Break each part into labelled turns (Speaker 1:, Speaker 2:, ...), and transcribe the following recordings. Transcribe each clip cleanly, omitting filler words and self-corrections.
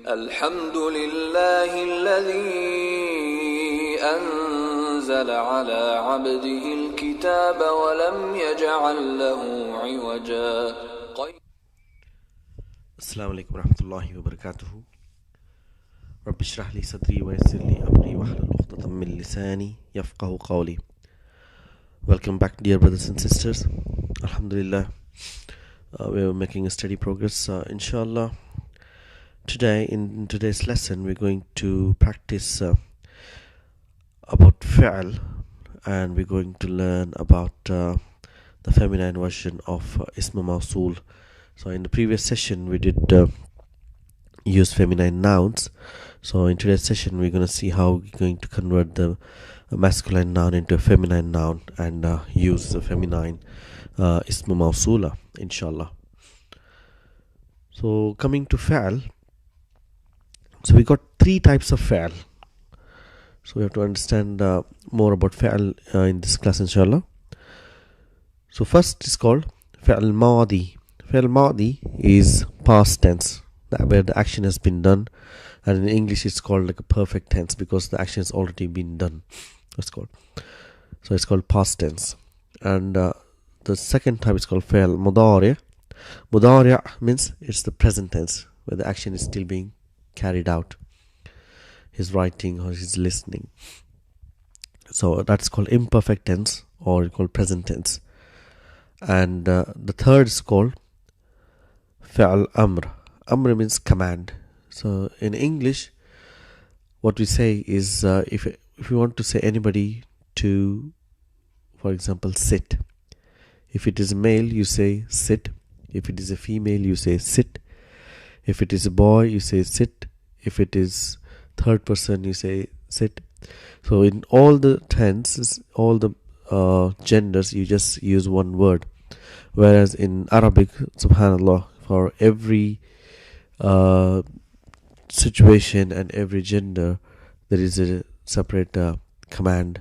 Speaker 1: الحمد لله الذي أنزل على عبده الكتاب ولم يجعل له عوجا.
Speaker 2: السلام عليكم ورحمة الله وبركاته. رب اشرح لي صدري ويسر لي أمري واحلل عقدة من لساني يفقه قولي. Welcome back, dear brothers and sisters. Alhamdulillah, we are making a steady progress, inshallah. Today, in today's lesson, we're going to practice about fi'al, and we're going to learn about the feminine version of ism Mousul. So in the previous session we did use feminine nouns. So in today's session we're going to see how we're going to convert the masculine noun into a feminine noun and use the feminine ism Mousula, inshallah. So coming to fi'al, so we got three types of fi'al. So we have to understand more about fi'al in this class, inshallah. So first is called fi'al madi. Fi'al madi is past tense, where the action has been done, and in English it's called like a perfect tense because the action has already been done. It's called past tense. And the second type is called fi'al mudari'. Mudari' means it's the present tense where the action is still being carried out. He's writing or he's listening. So that's called imperfect tense or called present tense. And the third is called fi'al amr. Amr means command. So in English, what we say is if you want to say anybody to, for example, sit. If it is a male, you say sit. If it is a female, you say sit. If it is a boy, you say sit. If it is third person, you say sit. So in all the tenses, all the genders, you just use one word. Whereas in Arabic, subhanallah, for every situation and every gender, there is a separate command.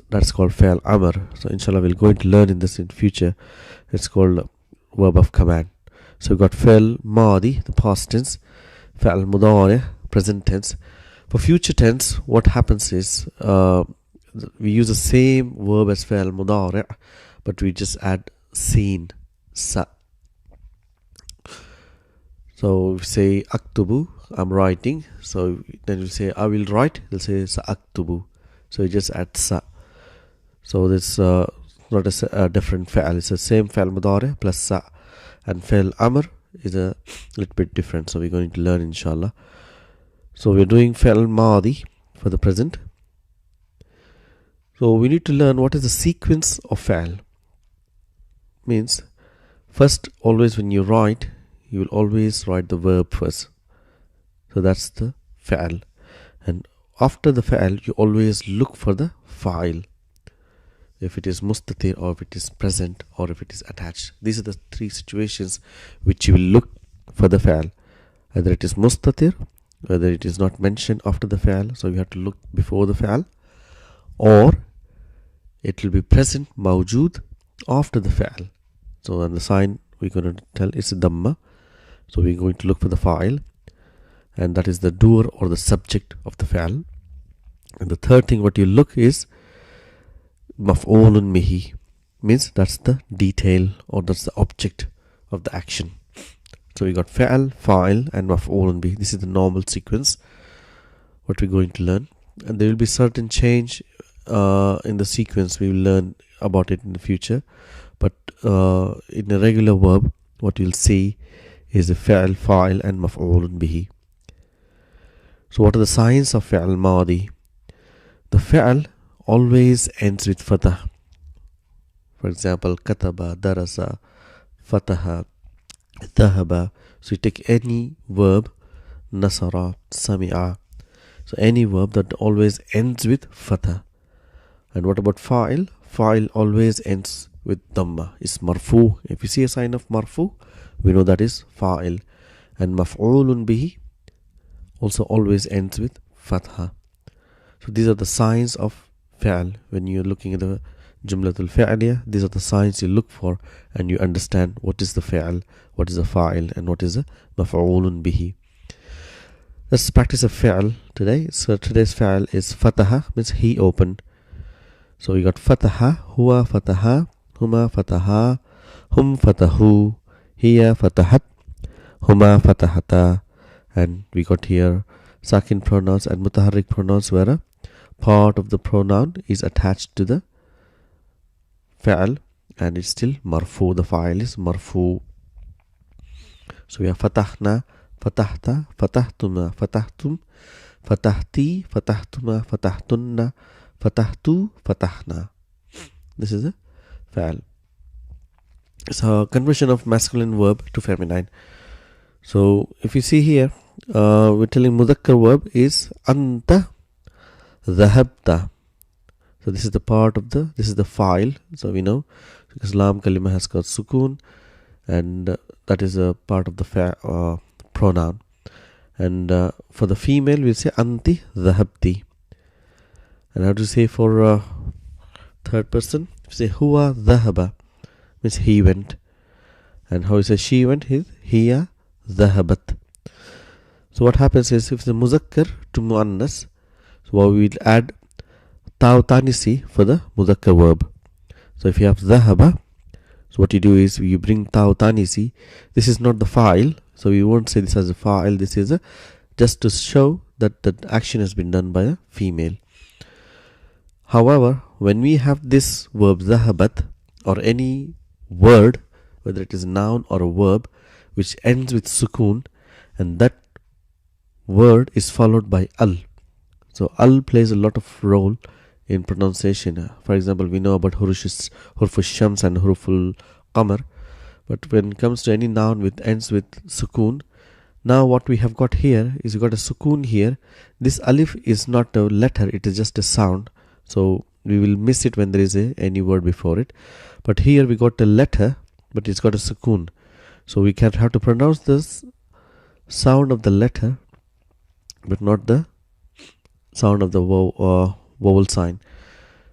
Speaker 2: That's called fi'al amr. So inshallah we'll go to learn in this in future. It's called verb of command. So we got fi'al madi, the past tense, fi'al mudari', present tense. For future tense, what happens is we use the same verb as fi'al mudari', but we just add seen, sa. So we say aktubu, I'm writing. So then we say I will write, they'll say sa aktubu. So you just add sa. So this not a different fi'al, it's the same fi'al mudari' plus sa. And fi'al amr is a little bit different. So we're going to learn, inshallah. So we're doing fi'al madi for the present. So we need to learn what is the sequence of fi'al. Means first, always when you write, you will always write the verb first. So that's the fi'al. And after the fi'al, you always look for the fa'il. If it is mustatir, or if it is present, or if it is attached. These are the three situations which you will look for the fi'al. Either it is mustatir, whether it is not mentioned after the fi'al, so you have to look before the fi'al, or it will be present, mawjood, after the fi'al. So and the sign we're going to tell is dhamma. So we're going to look for the fa'il, and that is the doer or the subject of the fi'al. And the third thing what you look is maf'ulun bihi, means that's the detail or that's the object of the action. So we got fi'al, fa'il and maf'ulun bihi. This is the normal sequence what we're going to learn, and there will be certain change in the sequence. We will learn about it in the future, but in a regular verb what you'll see is the fi'al, fa'il and maf'ulun bihi. So what are the signs of fi'al madi? The fi'al always ends with fatah. For example, kataba, darasa, fataha, dhahaba. So you take any verb, nasara, sami'a. So any verb that always ends with fatah. And what about fa'il? Fa'il always ends with dhamma. It's marfu. If you see a sign of marfu, we know that is fa'il. And maf'ulun bihi also always ends with fatha. So these are the signs of fi'al. When you're looking at the Jumlatul Fi'aliyah, these are the signs you look for, and you understand what is the fi'al, what is the fa'il, and what is the maf'ulun bihi. Let's practice a fi'l today. So today's fi'l is fataha, means he opened. So we got fataha, huwa fataha, huma fataha, hum fatahu, hiya fatahat, huma fatahata. And we got here sakin pronouns and mutaharrik pronouns where a part of the pronoun is attached to the fi'l and it's still marfu. The fa'il is marfu. So we have fatahna, fatahta, fatahtuma, fatahtum, fatahti, fatahtuma, fatahtunna, fatahtu, fatahna. This is a fi'l. So conversion of masculine verb to feminine. So if you see here, we're telling mudhakkar verb is anta dhahabta. So this is the part of this is the file. So we know because lam kalima has got sukoon, and that is a part of the pronoun. And for the female we'll say anti dhahabti. And how to say for third person? Say huwa dhahaba, means he went. And how you say she went is hiya dhahabat. So what happens is if the muzakkar to muannas, so we will add taw tanisi for the muzakkar verb. So if you have dhahaba, so what you do is you bring taw tanisi. This is not the file, so we won't say this as a file. This is just to show that the action has been done by a female. However, when we have this verb dhahabat or any word, whether it is a noun or a verb, which ends with sukoon, and that word is followed by al. So al plays a lot of role in pronunciation. For example, we know about huruful shams and huruful qamar, but when it comes to any noun which ends with sukoon, now what we have got here is we got a sukoon here. This alif is not a letter, it is just a sound, so we will miss it when there is any word before it. But here we got a letter, but it's got a sukoon, so we can have to pronounce this sound of the letter but not the sound of the vowel sign.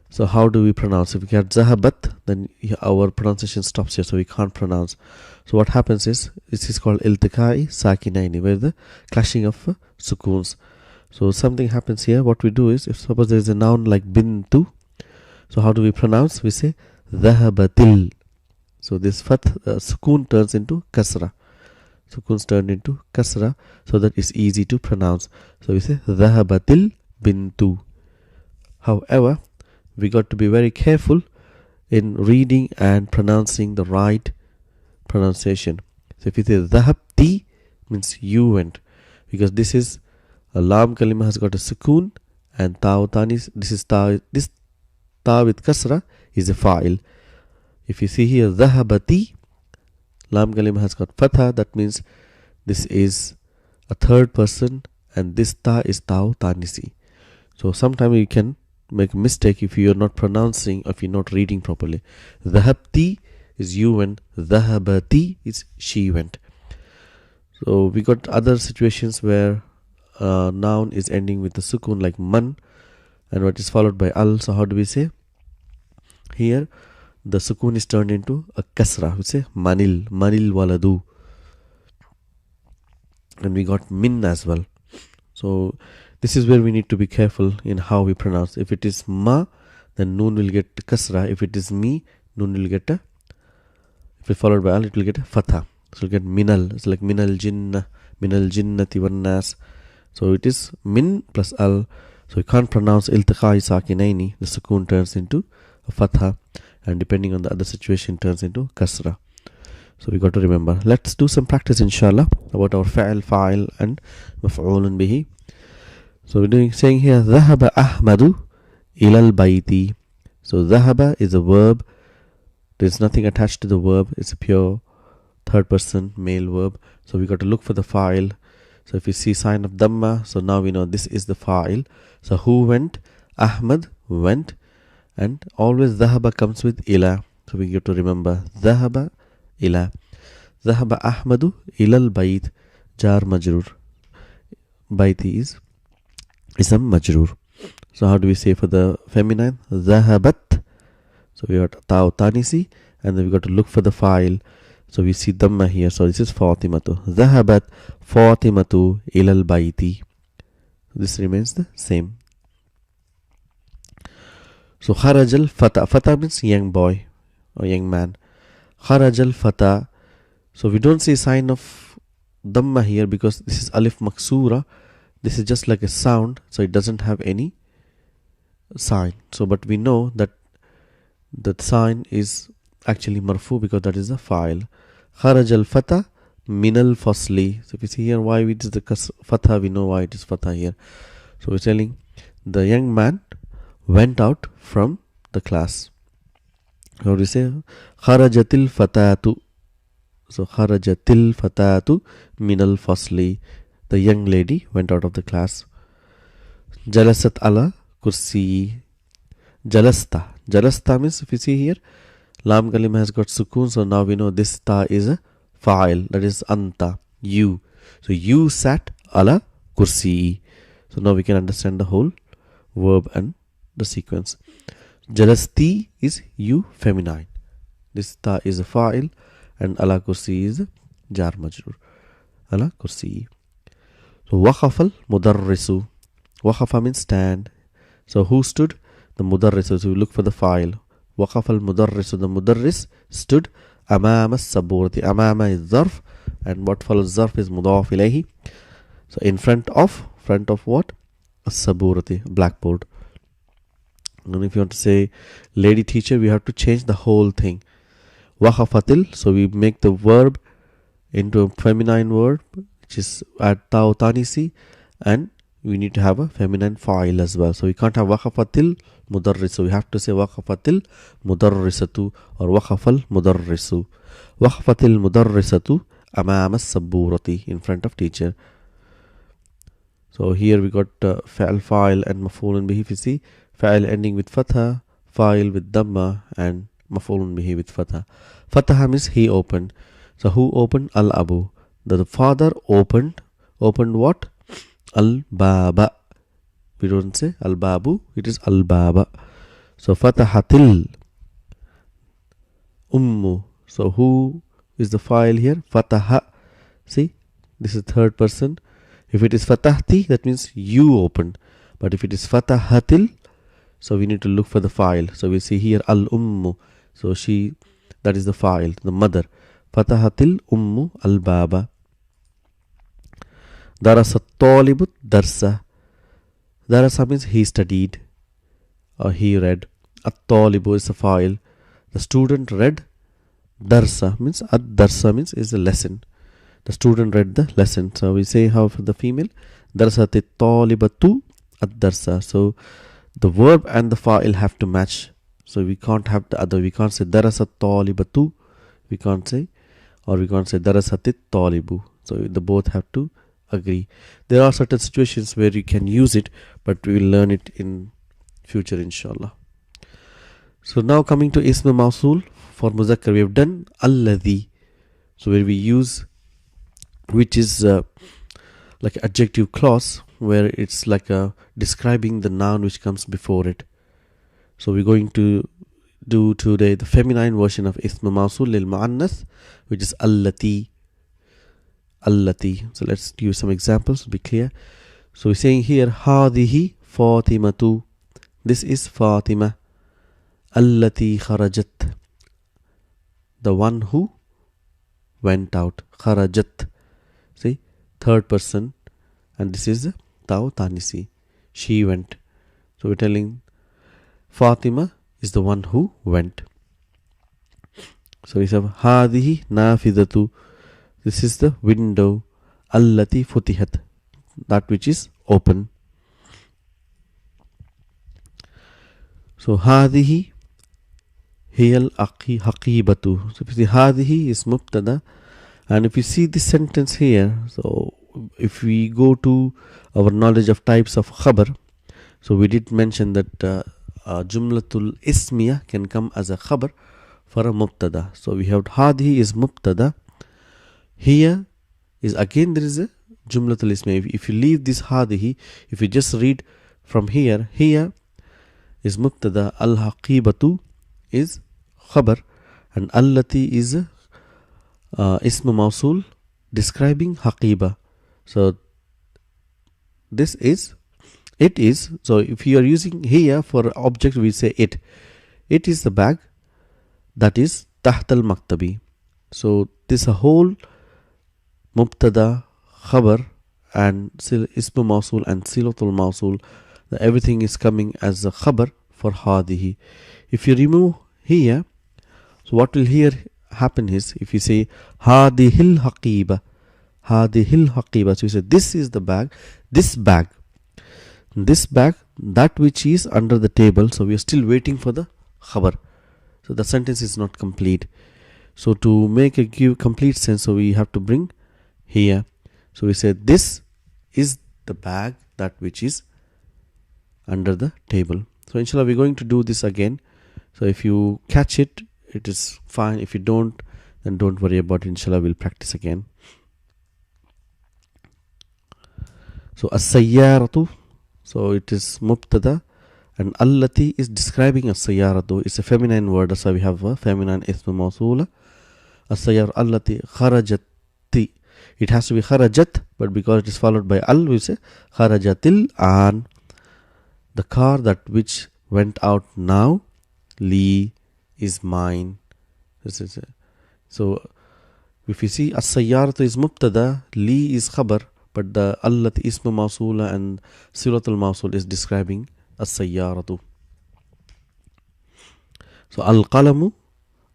Speaker 2: So how do we pronounce? If we get zahabat, then our pronunciation stops here, so we can't pronounce. So what happens is, this is called iltikai sakinaini, where the clashing of sukoons. So something happens here. What we do is, if suppose there is a noun like bintu, so how do we pronounce? We say dhahabatil. So this sukoon turns into kasra. Sukoons turned into kasra, so that it's easy to pronounce. So we say dhahabatil bintu. However, we got to be very careful in reading and pronouncing the right pronunciation. So if you say dhahabti, means you went, because this is a lam kalima has got a sukoon, and ta tanis, this ta with kasra is a fa'il. If you see here dhahabati, lam kalima has got fatha, that means this is a third person and this ta is taw tanisi. So sometimes you can make a mistake if you are not pronouncing, if you're not reading properly. Dhahabti is you went, dhahabati is she went. So we got other situations where noun is ending with a sukoon like man, and what is followed by al. So how do we say? Here the sukoon is turned into a kasra. We say manil waladu. And we got min as well. So this is where we need to be careful in how we pronounce. If it is ma, then noon will get kasra. If it is mi, noon will get if it's followed by al, it will get a fatha. So we'll get minal. It's like minal jinnati wan nas. So it is min plus al. So you can't pronounce iltiqai sakinaini. The sukoon turns into a fatha, and depending on the other situation turns into kasra. So we got to remember. Let's do some practice inshallah about our fa'il and maf'ulun bihi. So we're saying here dhahaba ahmadu ilal bayti. So dhahaba is a verb. There's nothing attached to the verb. It's a pure third person male verb. So we got to look for the fa'il. So if you see sign of dhamma, so now we know this is the fa'il. So who went? Ahmad went. And always dhahaba comes with ila. So we get to remember dhahaba ila. Dhahaba ahmadu ilal bayt. Jar majrur. Bayti is ism majrur. So how do we say for the feminine? Dhahabat. So we got taw tanisi, and then we got to look for the fa'il. So we see dhamma here. So this is Fatimatu. Dhahabat Fatimatu ilal bayti. This remains the same. So kharajal fata. Fata means young boy or young man. Kharajal fata. So we don't see sign of dhamma here because this is alif maksura. This is just like a sound, so it doesn't have any sign. So but we know that the sign is actually marfu because that is the fa'il. Kharajal fata minal fasli. So if you see here why it is the fatha, we know why it is fatha here. So we're telling the young man went out from the class. How do you say? Kharajatil fatatu. So kharajatil fatatu minal fasli. The young lady went out of the class. Jalasat ala kursi. Jalasta. Jalasta means, if you see here, lam kalima has got sukoon, so now we know this ta is a fa'il, that is anta, you. So you sat ala kursi. So now we can understand the whole verb and the sequence. Jalasti is you feminine. This ta is a fa'il and ala kursi is jar majrur. Ala kursi. So waqafal mudarrisu. Waqafa means stand. So who stood? The mudarrisu. So we look for the fa'il. Waqafal mudarrisu. The mudarris stood amama saburati. Amama is zarf, and what follows zarf is mudaf ilayhi. So in front of what? As-saburati, blackboard. And if you want to say lady teacher, we have to change the whole thing. Waqafatil. So we make the verb into a feminine word, which is at ta'u tanisi, and we need to have a feminine fa'il as well. So we can't have waqafatil mudarrisu. We have to say waqafatil mudarrisatu or waqafal mudarrisu. Waqafatil mudarrisatu amama saburati, in front of teacher. So here we got fa'il and maf'ulun bihi. If you see, fa'il ending with fatha, fa'il with dhamma, and maf'ulun bihi with fatha. Fatha means he opened. So who opened? Al-abu. The father opened what? Al-baba. We don't say al-babu, it is al-baba. So fatahatil ummu. So who is the fa'il here? Fataha. See, this is third person. If it is fatahti, that means you opened. But if it is fatahatil, so we need to look for the fa'il. So we see here al-ummu. So she, that is the fa'il, the mother. Fatahatil ummu al-baba. Darasa talibu darsa. Darasa means he studied or he read. At-talibu is the fa'il. The student read. Darsa means, ad-darsa means is a lesson. The student read the lesson. So we say how for the female, darsati talibatu ad-darsa. So the verb and the fa'il have to match. So we can't have the other. We can't say darasat talibatu. We can't say, or we can't say darasati talibu. So the both have to agree. There are certain situations where you can use it, but we will learn it in future, inshallah. So now coming to ism mausul for muzakkar, we have done alladhi. So where we use, which is like adjective clause, where it's like describing the noun which comes before it. So we're going to do today the feminine version of ism mausul lil muannath, which is allati. Allati. So let's give some examples to be clear. So we're saying here hadihi fatimatu. This is Fatima. Allati kharajat. The one who went out. Kharajat. See, third person, and this is ta'u tanisi. She went. So we're telling Fatima is the one who went. So we have hadihi nafidatu. This is the window. Allati futihat. That which is open. So hadihi hiyal haqibatu. So if you see hadihi is mubtada, and if you see this sentence here, so if we go to our knowledge of types of khabar, so we did mention that jumlatul ismiya can come as a khabar for a mubtada. So we have hadihi is mubtada. Here is again there is a jumlatul ismiya. If you leave this hadihi, if you just read from here, here is mubtada, al-haqibatu is khabar, and allati is ism mausul describing haqiba. So this is It is. So if you are using here for object, we say it. It is the bag that is tahta al-maktabi. So this a whole mubtada, khabar and ism mausul and silatul mausul. Everything is coming as a khabar for hadihi. If you remove here, so what will here happen is, if you say hadihil haqiba, hadihil haqiba, so you say this is the bag, this bag, that which is under the table. So we are still waiting for the khabar. So the sentence is not complete. So to make a give complete sense, so we have to bring here. So we say this is the bag that which is under the table. So inshallah we're going to do this again. So if you catch it, it is fine. If you don't, then don't worry about it. Inshallah we'll practice again. So as-sayyaratu, so it is mubtada, and allati is describing as-sayyaratu. It's a feminine word, that's why we have a feminine ism mawsula. As-sayyar allati kharajati. It has to be kharajat, but because it is followed by al, we say kharajatil an. The car that which went out now, li is mine. So if you see as-sayyaratu is mubtada, li is khabar, but the allat ism mawsula and silatul mawsul is describing as-sayyaratu. So al-qalamu,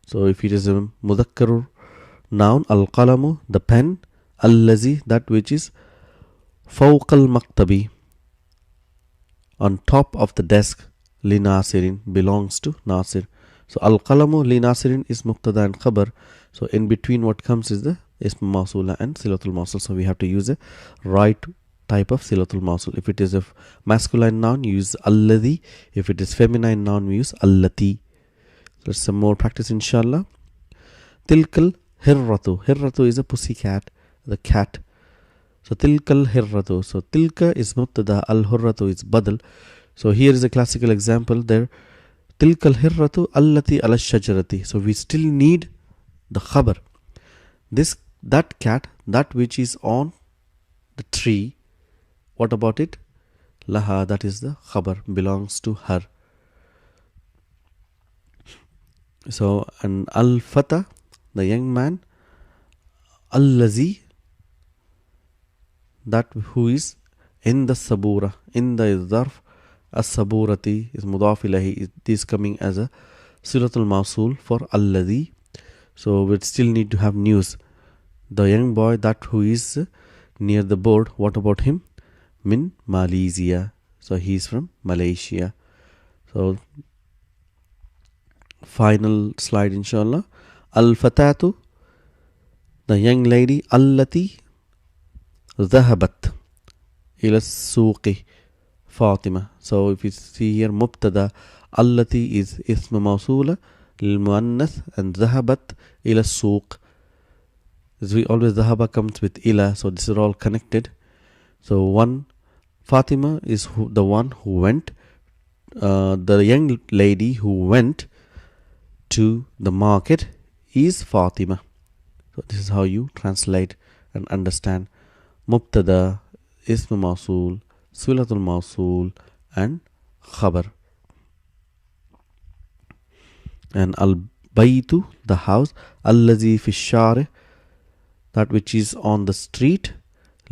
Speaker 2: so if it is a mudhakkar noun, al-qalamu, the pen, allazi, that which is fawq al-maktabi, on top of the desk, li nasirin, belongs to Nasir. So al-qalamu li nasirin is mubtada and khabar. So in between what comes is the ism mawsula and silatul mawsul. So we have to use a right type of silatul mawsul. If it is a masculine noun, use alladhi. If it is feminine noun, we use allati. Let's some more practice inshallah. Tilkal hirratu. Hirratu is a pussy cat, the cat. So tilkal hirratu. So tilka is mubtada, al hurratu is badal. So here is a classical example there. Tilkal hirratu allati ala shajarati. So we still need the khabar. That cat, that which is on the tree, what about it? Laha, that is the khabar, belongs to her. So and al fata, the young man, allazi, that who is in the sabura, in the zarf, as-saburati is mudaf ilahi, it is coming as a silatul mawsul for alladhi. So we still need to have news. The young boy that who is near the board, what about him? Min Malaysia. So he is from Malaysia. So final slide inshallah. Al-fatatu, the young lady, allati dhahabat ila suqi Fatima. So if you see here mubtada, allati is ism mawsula lil muannath and dhahabat ila suq. As we always, dhahaba comes with ila, so this is all connected. So one, Fatima is the one who went, the young lady who went to the market is Fatima. So this is how you translate and understand mubtada, ism mawsul, silatul mawsul and khabar. And al-baytu, the house, allazi fi shari, that which is on the street,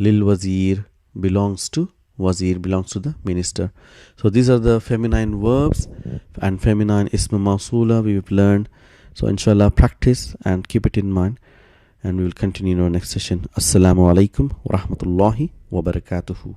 Speaker 2: lil wazir, belongs to wazir, belongs to the minister. So these are the feminine verbs and feminine ism mawsula we've learned. So inshallah practice and keep it in mind, and we will continue in our next session. Assalamu alaikum wa rahmatullahi wa barakatuhu.